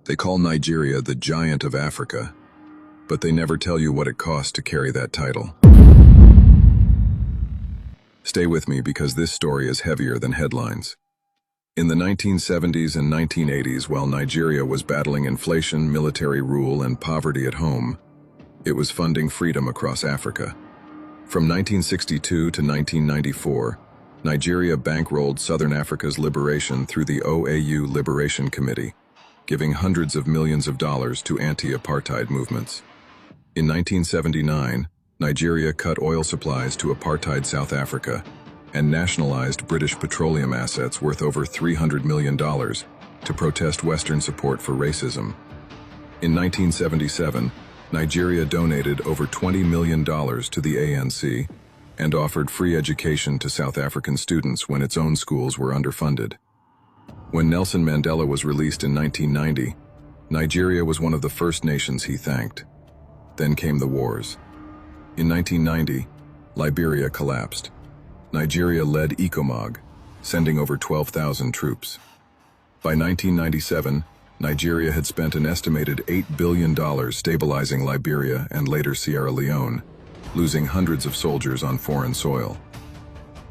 They call Nigeria the giant of Africa, but they never tell you what it costs to carry that title. Stay with me because this story is heavier than headlines. In the 1970s and 1980s, while Nigeria was battling inflation, military rule, and poverty at home, it was funding freedom across Africa. From 1962 to 1994, Nigeria bankrolled Southern Africa's liberation through the OAU Liberation Committee, giving hundreds of millions of dollars to anti-apartheid movements. In 1979, Nigeria cut oil supplies to apartheid South Africa and nationalized British petroleum assets worth over $300 million to protest Western support for racism. In 1977, Nigeria donated over $20 million to the ANC and offered free education to South African students when its own schools were underfunded. When Nelson Mandela was released in 1990, Nigeria was one of the first nations he thanked. Then came the wars. In 1990, Liberia collapsed. Nigeria led ECOMOG, sending over 12,000 troops. By 1997, Nigeria had spent an estimated $8 billion stabilizing Liberia and later Sierra Leone, losing hundreds of soldiers on foreign soil.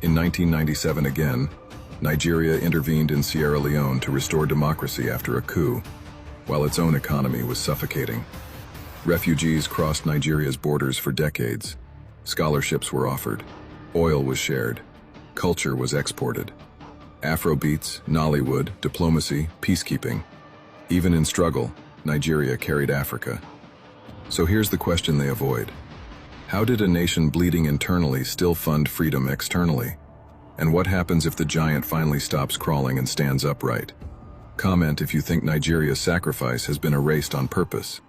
In 1997 again, Nigeria intervened in Sierra Leone to restore democracy after a coup, while its own economy was suffocating. Refugees crossed Nigeria's borders for decades. Scholarships were offered. Oil was shared. Culture was exported. Afrobeats, Nollywood, diplomacy, peacekeeping. Even in struggle, Nigeria carried Africa. So here's the question they avoid. How did a nation bleeding internally still fund freedom externally? And what happens if the giant finally stops crawling and stands upright? Comment if you think Nigeria's sacrifice has been erased on purpose.